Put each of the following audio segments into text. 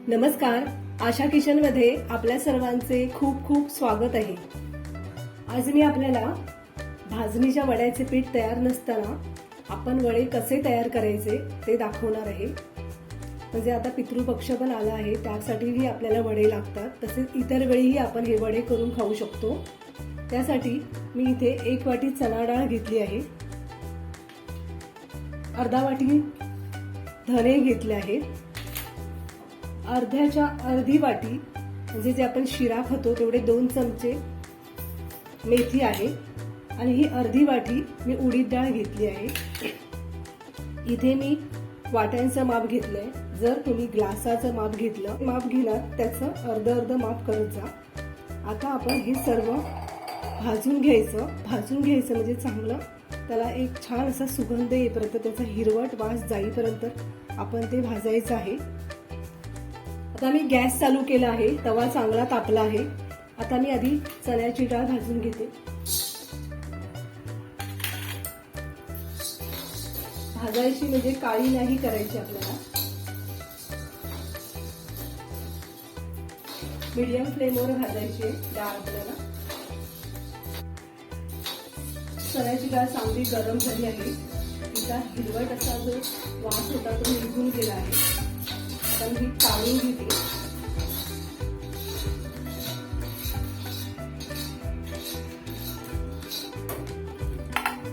नमस्कार, आशा किचनमध्ये आपल्या सर्वांचे खूप खूप स्वागत आहे। आज मी आपल्याला भाजणीच्या वड्याचे पीठ तयार नसताना आपण वडे कसे तयार करायचे ते दाखवणार आहे। म्हणजे आता पितृपक्ष पण आला आहे, त्यासाठीही आपल्याला वडे लागतात। तसेच इतर वेळीही आपण हे वडे करून खाऊ शकतो। त्यासाठी मी इथे 1 वाटी चणा डाळ घेतली आहे, अर्धा वाटी धने घेतले आहेत, अर्ध्याच्या अर्धी वाटी म्हणजे जे आपण शिरा खातो तेवढे 2 चमचे मेथी आहे आणि ही अर्धी वाटी मी उडीद डाळ घेतली आहे। इथे मी वाट्यांचं माप घेतलंय। जर तुम्ही ग्लासाचं माप घेतलं माप घेणार त्याचं अर्ध माप करत जा। आता आपण हे सर्व भाजून घ्यायचं म्हणजे चांगलं त्याला एक छान असा सुगंध येईपर्यंत, त्याचा हिरवट वास जाईपर्यंत आपण ते भाजायचं आहे। आता मी गॅस चालू केला आहे, तवा चांगला तापला आहे। आता मी आधी चण्याची डाळ भाजून घेते। भाजायची म्हणजे काळी नाही करायची आपल्याला, मीडियम फ्लेमवर भाजायची डाळ आपल्याला। चण्याची डाळ चांगली गरम झाली आहे, तिचा हिरवट असा जो वास होता तो निघून गेला आहे। आता मी काढून घेते।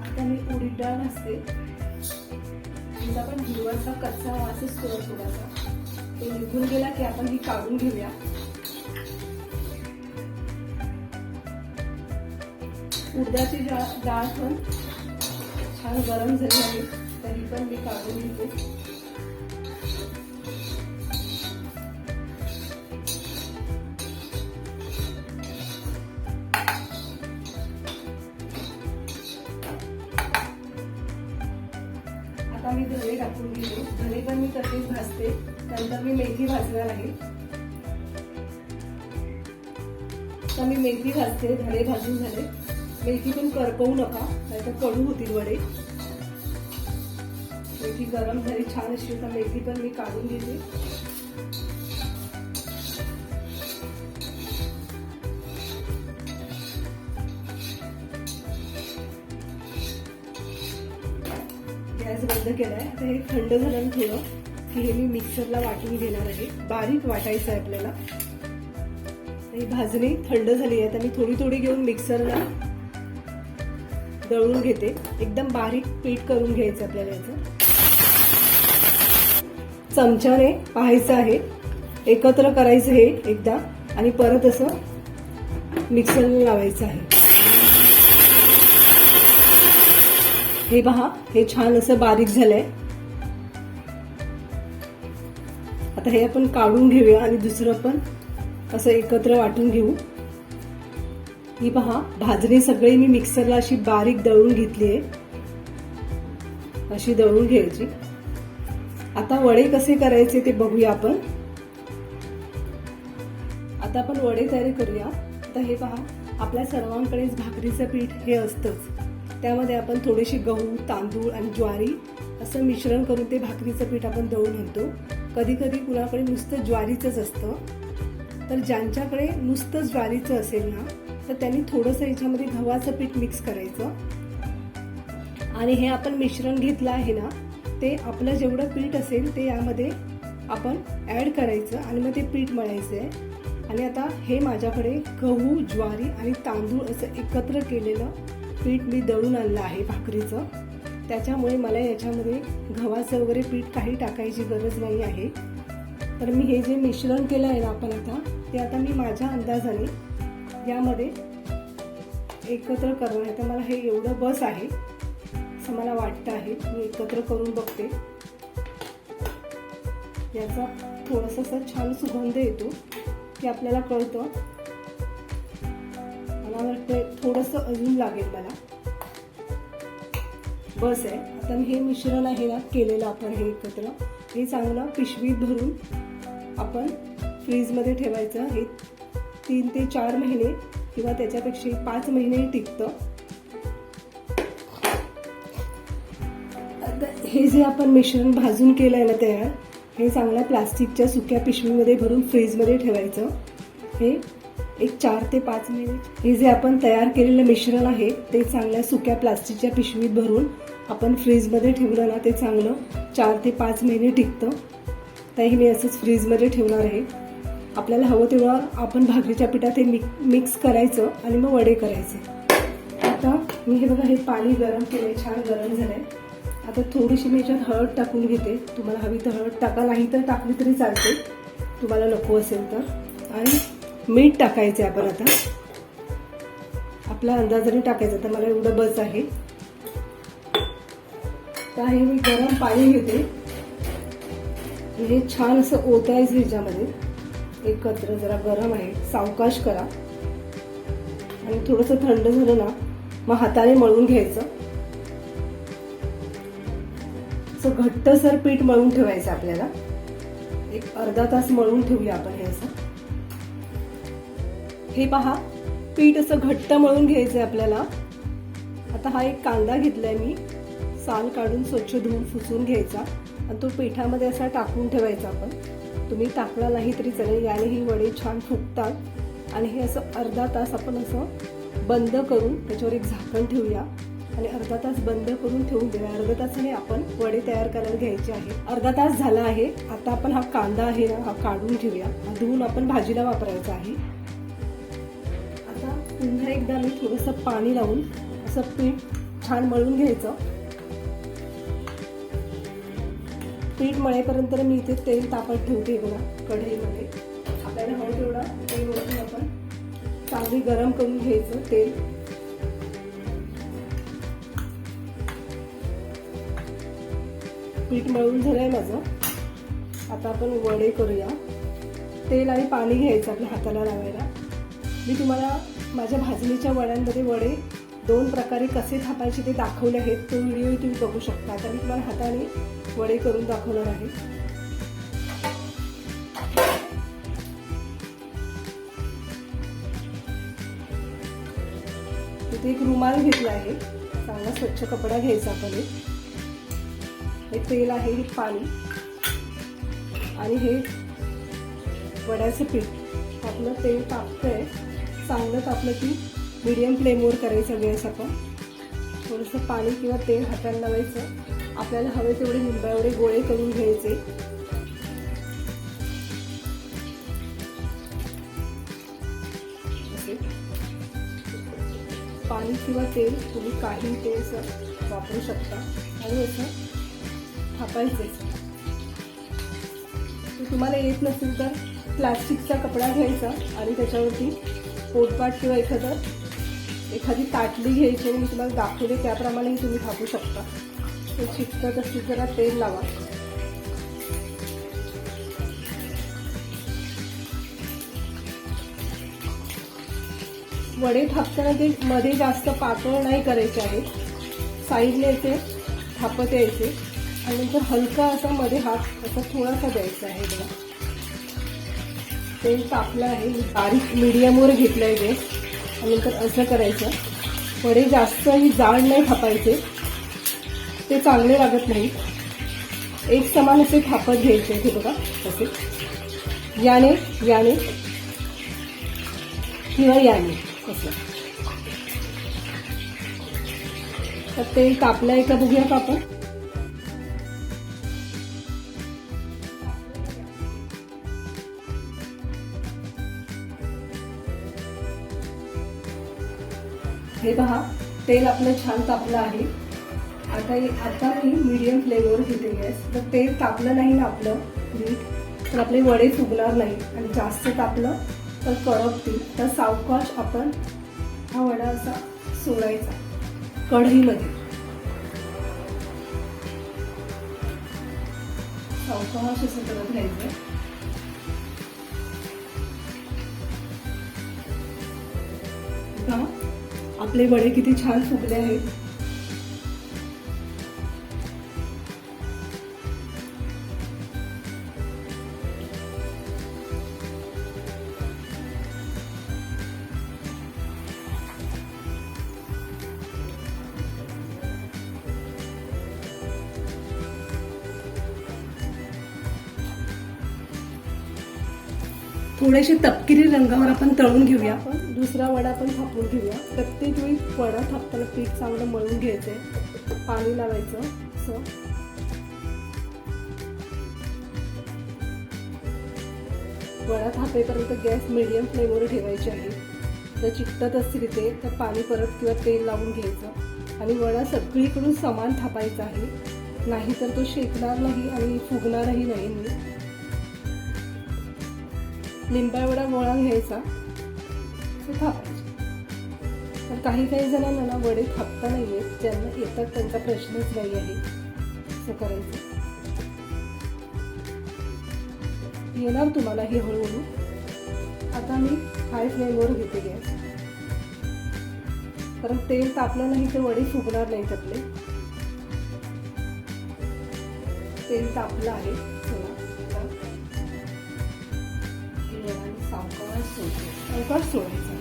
आता मी उडीद डाळ भाजते, तिचा पण हिरवटचा कच्चा वास असतो थोडासा, ते निघून गेला की आपण ही काढून घेऊया। उडदाची डाळ पण छान गरम झाली आहे, तरी पण मी काढून घेते। आता मी धने टाकून घेते, धने पण मी तसेच भाजते, नंतर मी मेथी भाजणार आहे। आता मी मेथी भाजते, धने भाजून झाले। मेथी पण करपवू नका, नाहीतर कडू होतील वडे। मेथी गरम झाली छान अशी, तर मेथी पण मी काढून घेते। गॅस बंद केलाय। आता हे थंड झाल्यानं थोडं की हे मी मिक्सरला वाटून घेणार आहे, बारीक वाटायचं आहे आपल्याला। ही भाजणी थंड झाली आहे, आता मी थोडी थोडी घेऊन मिक्सरला दळून घेते। एकदम बारीक पीठ करून घ्यायचं आपल्याला। याचं चमच्याने पाहायचं आहे, एकत्र करायचं हे एकदा आणि परत असं मिक्सरला लावायचं आहे। हे पहा, हे छान असं बारीक झालंय। आता हे आपण काढून घेऊया आणि दुसरं पण असं एकत्र वाटून घेऊ। ही पहा, भाजणी सगळी मी मिक्सरला अशी बारीक दळून घेतली आहे, अशी दळून घ्यायची। आता वडे कसे करायचे ते बघूया आपण। आता आपण वडे तयार करूया। आता हे पहा, आपल्या सर्वांकडेच भाकरीचं पीठ हे असतंच, त्यामध्ये आपण थोडेसे गहू, तांदूळ आणि ज्वारी असं मिश्रण करून ते भाकरीचं पीठ आपण दळून आणतो। कधी कधी कुणाकडे नुसतं ज्वारीचंच असतं, तर ज्यांच्याकडे नुसतं ज्वारीचं असेल ना, तर त्यांनी थोडंसं याच्यामध्ये गव्हाचं पीठ मिक्स करायचं आणि हे आपण मिश्रण घेतलं आहे ना, ते आपलं जेवढं पीठ असेल ते यामध्ये आपण ऍड करायचं आणि मग ते पीठ मळायचं आहे। आणि आता हे माझ्याकडे गहू, ज्वारी आणि तांदूळ असं एकत्र केलेलं पीठ मी दळून आणलं आहे भाकरीचं, त्याच्यामुळे मला याच्यामध्ये गव्हाचं वगैरे पीठ काही टाकायची गरज नाही आहे। तर मी हे जे मिश्रण केलं आहे ना आपण आता, ते आता मी माझ्या अंदाजाने यामध्ये एकत्र करणार आहे। तर मला हे एवढं बस आहे असं मला वाटतं आहे, मी एकत्र करून बघते। याचा थोडासा छान सुगंध येतो की आपल्याला कळतं। मला वाटतं थोडंसं अजून लागेल मला, बस आहे। आता मी हे मिश्रण आहे ना केलेलं आपण हे एकत्र, हे चांगलं पिशवीत भरून आपण फ्रीजमध्ये ठेवायचं। हे 3 ते 4 महिने किंवा त्याच्यापेक्षा 5 महिने टिकतं। आता हे जे आपण मिश्रण भाजून केलंय ना तयार, हे चांगल्या प्लास्टिकच्या सुक्या पिशवीमध्ये भरून फ्रीजमध्ये ठेवायचं. हे एक 4 ते 5 मिनिट. हे जे आपण तयार केलेलं मिश्रण आहे ते चांगल्या सुक्या प्लास्टिकच्या पिशवीत भरून आपण फ्रीजमध्ये ठेवलं ना, ते चांगलं 4 ते 5 महिने टिकतं. तर हे मी असंच फ्रीजमध्ये ठेवणार आहे. आपल्याला हवं तेव्हा आपण भाकरीच्या पिठात हे मिक्स करायचं आणि मग वडे करायचे. आता मी हे बघा, हे पाणी गरम केलंय, छान गरम झालंय. आता थोडीशी मी याच्यात हळद टाकून घेते. तुम्हाला हवी तर हळद टाका, नाही तर टाकली तरी चालते, तुम्हाला नको असेल तर. आणि मीठ टाकायचं आपण आता आपल्या अंदाजाने टाकायचं. तर मला एवढं बस आहे. तर हे मी गरम पाणी घेते. हे छान असं ओतायचं ह्याच्यामध्ये एकत्र. जरा गरम आहे, सावकाश करा. आणि थोडंसं थंड झालं ना, मग हाताने मळून घ्यायचं. असं घट्टसर पीठ मळून ठेवायचं आपल्याला. एक अर्धा तास मळून ठेवूया आपण हे असं. हे पहा, पीठ असं घट्ट मळून घ्यायचंय आपल्याला. आता हा एक कांदा घेतलाय मी, साल काढून स्वच्छ धुवून पुसून घ्यायचा आणि तो पिठामध्ये असा टाकून ठेवायचा. आपण तुम्ही टाकला नाही तरी चालेल, याने ही वडे छान फुगतात. आणि हे असं अर्धा तास आपण असं बंद करून त्याच्यावर एक झाकण ठेवूया आणि अर्धा तास बंद करून ठेवून देऊया. अर्धा तासाने आपण वडे तयार करायला घ्यायचे आहे. अर्धा तास झाला आहे. आता आपण हा कांदा आहे ना, हा काढून ठेवूया. हा धुवून आपण भाजीला वापरायचा आहे. आता पुन्हा एकदा मी थोडंसं पाणी लावून असं पीठ छान मळून घ्यायचं. पीठ मळेपर्यंत मी इथे तेल तापत ठेवते बघा कढईमध्ये. आपल्याला हवं तेवढा तेल ओतून आपण चांगली गरम करून घ्यायचं तेल. पीठ मळून झालंय माझं. आता आपण वडे करूया. तेल आणि पाणी घ्यायचं आपल्या हाताला लावायला. मी तुम्हाला माझ्या भाजणीच्या वड्यांमध्ये वडे 2 प्रकारे कसे थापायचे ते दाखवले आहेत. तो व्हिडिओ तुम्ही बघू शकता. आता मी तुम्हाला हाताने वडे करून दाखवणार आहे. इथे एक रुमाल घेतला आहे. चांगला स्वच्छ कपडा घ्यायचा आपण. हे तेल आहे, हे पाणी आणि हे वड्याचं पीठ. आपलं तेल तापतंय, चांगलं तापलं की मीडियम फ्लेमवर करायचं गॅस आपण. थोडंसं पाणी किंवा तेल हाताला लावायचं. आपल्याला हवे तेवढे निंबाएवढे गोळे करून घ्यायचे. असे पाणी किंवा तेल तुम्ही काही ते असं वापरू शकता आणि असं थापायचं. तुम्हाला येत नसेल तर प्लास्टिकचा कपडा घ्यायचा आणि त्याच्यावरती पोटपाट किंवा एखादी ताटली घ्यायची आणि मी तुम्हाला दाखवले त्याप्रमाणे तुम्ही थापू शकता. ते चिकटत असतील जरा तेल लावा. वडे थापताना ते मध्ये जास्त पातळ नाही करायचे आहेत. साईडने ते थापत यायचे आणि नंतर हलका असा मध्ये हात असा थोडासा द्यायचा आहे. बघा तेल तापलं आहे. बारीक मीडियमवर घेतलं आहे गॅस आणि नंतर असं करायचं. वडे जास्तही जाड नाही थापायचे, ते चांगले लागत नाही. एक समान असे थापत घ्यायचे. हे बघा असे याने याने किंवा याने असं. तर तेल तापलं आहे का बघूया का आपण. हे पहा, तेल आपलं छान तापलं आहे. आता मी मीडियम फ्लेमवर घेते गॅस. तर तेल तापलं नाही ना आपलं मीठ तर आपले वडे फुगणार नाही आणि जास्त तापलं तर करपतील. तर सावकाश आपण हा वडा असा सोडायचा कढईमध्ये. सावकाश असं करत घ्यायचं. आपले वडे किती छान फुगले आहेत. थोडेसे तपकिरी रंगावर आपण तळून घेऊया. आपण दुसरा वडा आपण थापून घेऊया. प्रत्येक वेळी वडा थापताना पीठ चांगलं मळून घ्यायचंय, पाणी लावायचं. असं वडा थापेपर्यंत गॅस मीडियम फ्लेमवर ठेवायची आहे. जर चिकटत असतील ते तर पाणी परत किंवा तेल लावून घ्यायचं आणि वडा सगळीकडून समान थापायचा आहे, नाहीतर तो शेकणार नाही आणि फुगणारही नाही. लिंबा वडा गोळा घ्यायचा, ते थापायचे. तर काही जणांना ना वडे थापता नाही येत, ज्यांना येतात त्यांचा प्रश्नच नाही आहे. असं करायचं, येणार तुम्हाला हे हळूहळू. आता मी हाय फ्लेमवर घेते गॅस, कारण तेल तापलं नाही तर वडे फुगणार नाहीत आपले. तेल तापलं आहे. सावकाश सोडायचं.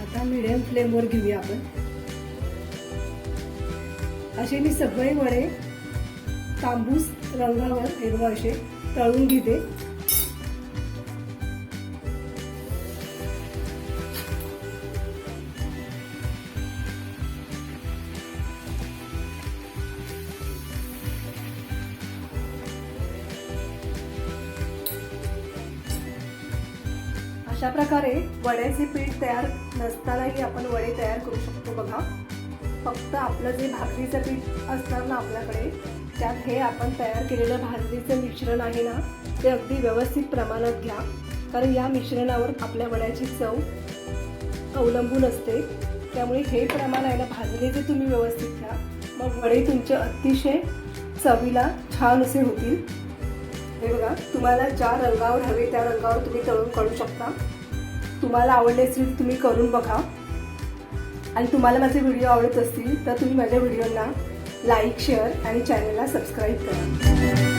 आता मीडियम फ्लेमवर घेऊया आपण. असे मी सगळे वडे तांबूस रंगावर हिरवा असे तळून घेते. अशा प्रकारे वड्याचे पीठ तयार नसतानाही आपण वडे तयार करू शकतो. बघा, फक्त आपलं जे भाकरीचं पीठ असणार ना आपल्याकडे, त्यात हे आपण तयार केलेलं भाजणीचं मिश्रण आहे ना, ते अगदी व्यवस्थित प्रमाणात घ्या, कारण या मिश्रणावर आपल्या वड्याची चव अवलंबून असते. त्यामुळे हे प्रमाण आहे ना भाजणीचे तुम्ही व्यवस्थित घ्या, मग वडे तुमचे अतिशय चवीला छान असे होतील. हे बघा, तुम्हाला ज्या रंगावर हवे त्या रंगावर तुम्ही तळून काढू शकता. तुम्हाला आवडले असेल तुम्ही करून बघा. आणि तुम्हाला माझे व्हिडिओ आवडत असतील तर तुम्ही माझ्या व्हिडिओला लाईक, शेअर आणि चॅनलला सबस्क्राईब करा.